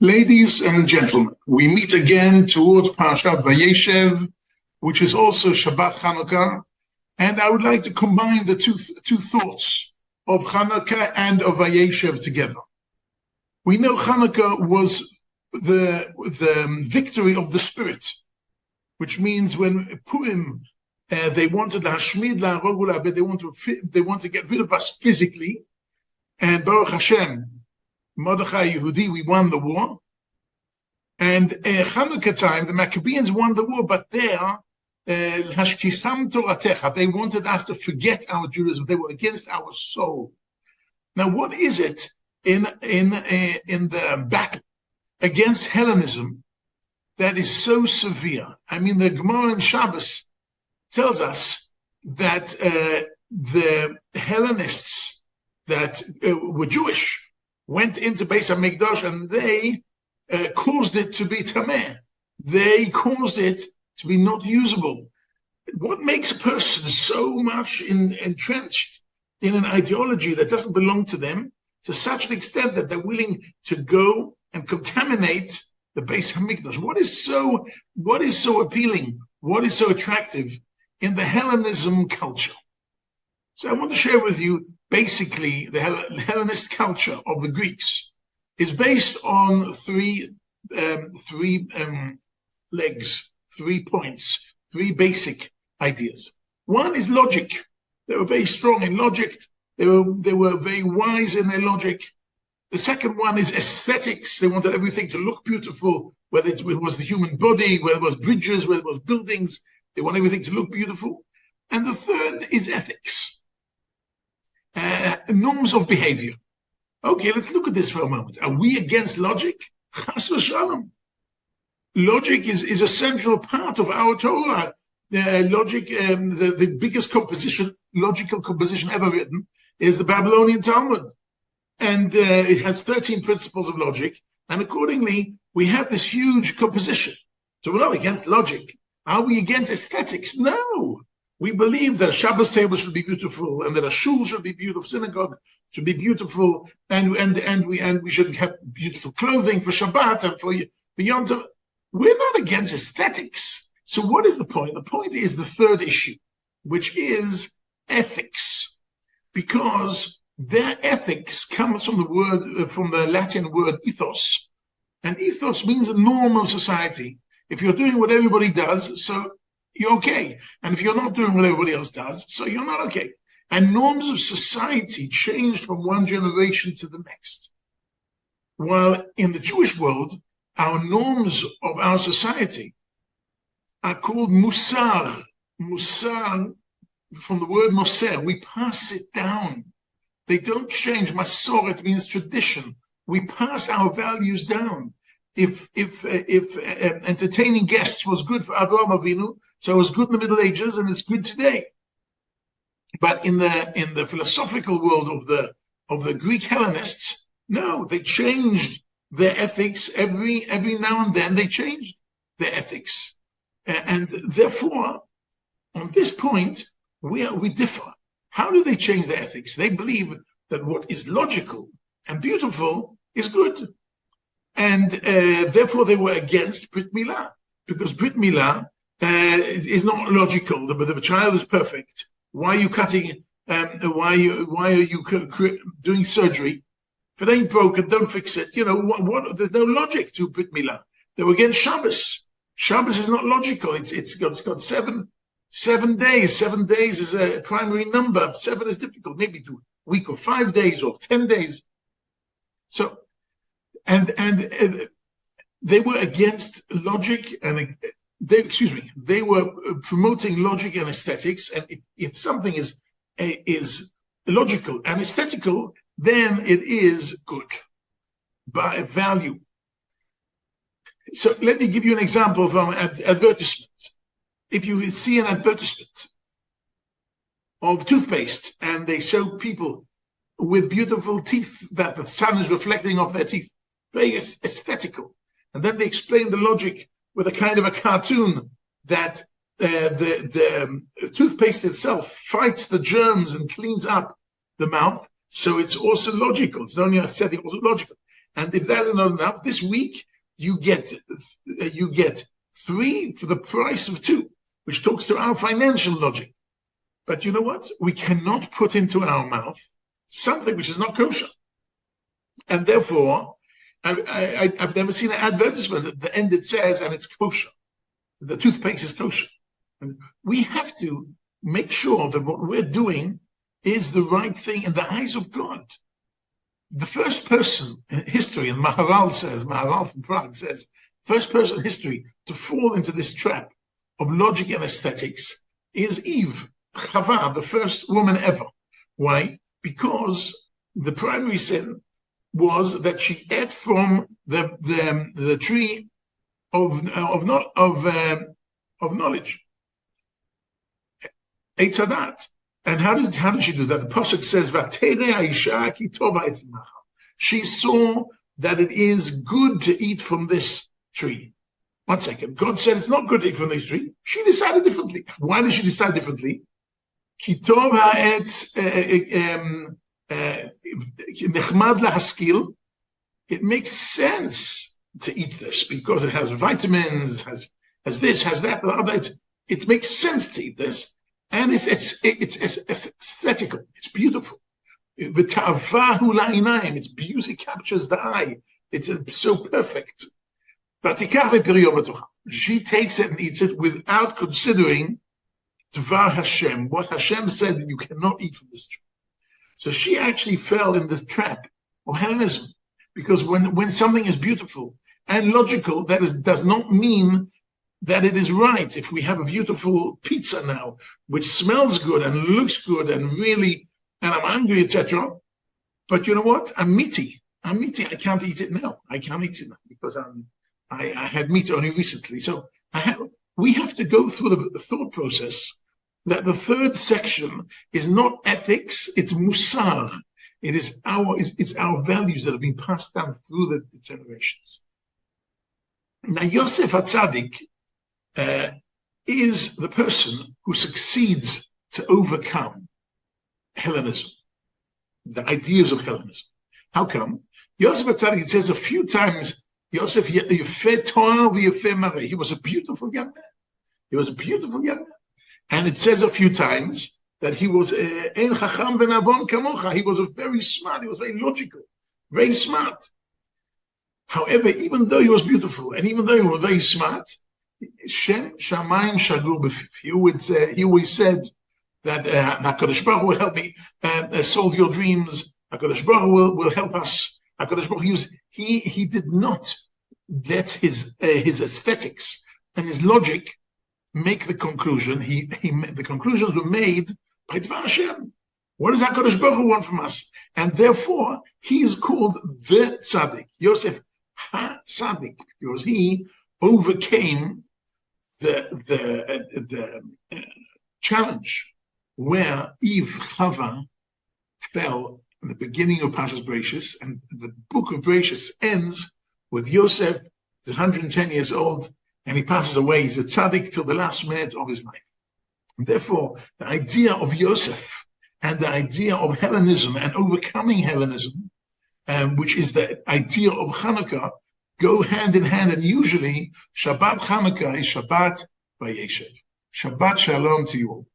Ladies and gentlemen, we meet again towards Parashat Vayeshev, which is also Shabbat Chanukah, and I would like to combine the two thoughts of Chanukah and of Vayeshev together. We know Chanukah was the victory of the spirit, which means when Purim they wanted Hashmid la'arogula, but they want to get rid of us physically, and Baruch Hashem, Mordechai Yehudi, we won the war. And Chanukah time, the Maccabees won the war, but there, Hashkisam Toratecha, they wanted us to forget our Judaism. They were against our soul. Now, what is it in the battle against Hellenism that is so severe? I mean, the Gemara in Shabbos tells us that the Hellenists that were Jewish went into Beis HaMikdash and they caused it to be tameh. They caused it to be not usable. What makes a person so much entrenched in an ideology that doesn't belong to them to such an extent that they're willing to go and contaminate the Beis HaMikdash? What is so appealing? What is so attractive in the Hellenism culture? So I want to share with you basically the Hellenist culture of the Greeks is based on three legs, 3 points, 3 basic ideas. One is logic. They were very strong in logic. They were very wise in their logic. The second one is aesthetics. They wanted everything to look beautiful, whether it was the human body, whether it was bridges, whether it was buildings. They want everything to look beautiful. And the third is ethics, norms of behavior. Okay, let's look at this for a moment. Are we against logic? Chas v'shalom. Logic is a central part of our Torah. Logic, the biggest logical composition ever written is the Babylonian Talmud. And it has 13 principles of logic. And accordingly, we have this huge composition. So we're not against logic. Are we against aesthetics? No. We believe that a Shabbos table should be beautiful, and that a shul should be beautiful, synagogue should be beautiful, and we should have beautiful clothing for Shabbat and for Yom Tov. We're not against aesthetics. So what is the point? The point is the third issue, which is ethics, because their ethics comes from the Latin word ethos, and ethos means a norm of society. If you're doing what everybody does, so you're okay. And if you're not doing what everybody else does, so you're not okay. And norms of society changed from one generation to the next. While in the Jewish world, our norms of our society are called musar. Musar, from the word moser, we pass it down. They don't change. Masoret means tradition. We pass our values down. If entertaining guests was good for Avraham Avinu, so it was good in the Middle Ages and it's good today. But in the philosophical world of the Greek Hellenists, no, they changed their ethics every now and then. They changed their ethics, and therefore, on this point, we differ. How do they change their ethics? They believe that what is logical and beautiful is good. And therefore, they were against Brit Milah, because Brit Milah is not logical. The child is perfect. Why are you cutting? Why are you doing surgery? If it ain't broken, don't fix it. You know there's no logic to Brit Milah. They were against Shabbos. Shabbos is not logical. It's got 7 days. 7 days is a primary number. 7 is difficult. Maybe do a week or 5 days or 10 days. So. And they were against logic, and they were promoting logic and aesthetics. And if something is logical and aesthetical, then it is good by value. So let me give you an example from an advertisement. If you see an advertisement of toothpaste and they show people with beautiful teeth that the sun is reflecting off their teeth, very aesthetical. And then they explain the logic with a kind of a cartoon that the toothpaste itself fights the germs and cleans up the mouth. So it's also logical. It's not only aesthetic, also logical. And if that is not enough, this week you get 3 for the price of 2, which talks to our financial logic. But you know what? We cannot put into our mouth something which is not kosher. And therefore, I've never seen an advertisement at the end it says, and it's kosher. The toothpaste is kosher. And we have to make sure that what we're doing is the right thing in the eyes of God. The first person in history, and Maharal from Prague says, first person in history to fall into this trap of logic and aesthetics is Eve, Chava, the first woman ever. Why? Because the primary sin was that she ate from the tree of knowledge, Eitzadat. And how did she do that? The pasuk says, she saw that it is good to eat from this tree. 1 second. God said it's not good to eat from this tree. She decided differently. Why did she decide differently? It makes sense to eat this because it has vitamins, has this, has that, the other. It makes sense to eat this. And it's aesthetical. It's beautiful. Its beauty captures the eye. It's so perfect. She takes it and eats it without considering Dvar Hashem, what Hashem said you cannot eat from this tree. So she actually fell in the trap of Hellenism. Because when something is beautiful and logical, does not mean that it is right. If we have a beautiful pizza now, which smells good and looks good and I'm hungry, etc. But you know what? I'm meaty. I can't eat it now. I can't eat it now because I had meat only recently. So we have to go through the thought process that the third section is not ethics, it's musar. It's our values that have been passed down through the generations. Now, Yosef Tzadik is the person who succeeds to overcome Hellenism, the ideas of Hellenism. How come? Yosef Tzadik, it says a few times, Yosef Yefeh Torah v'Yefeh Mareh. He was a beautiful young man. And it says a few times that he was Ein Chacham v'Navon Kamocha. He was very smart. He was very logical, very smart. However, even though he was beautiful and even though he was very smart, Shem Shamayim Shagur B'Fiv. He always said that HaKadosh Baruch Hu will help me solve your dreams. HaKadosh Baruch Hu will help us. HaKadosh Baruch Hu, he did not let his aesthetics and his logic make the conclusion. The conclusions were made by Dvar Hashem. What does HaKadosh Baruch Hu want from us? And therefore, he is called the Tzadik, Yosef HaTzadik, because he overcame the challenge where Eve, Chava, fell in the beginning of Parshas Bereishis, and the book of Bereishis ends with Yosef, he's 110 years old, and he passes away. He's a tzaddik till the last minute of his life. And therefore, the idea of Yosef and the idea of Hellenism and overcoming Hellenism, which is the idea of Hanukkah, go hand in hand. And usually, Shabbat Hanukkah is Shabbat Vayeshev. Shabbat Shalom to you all.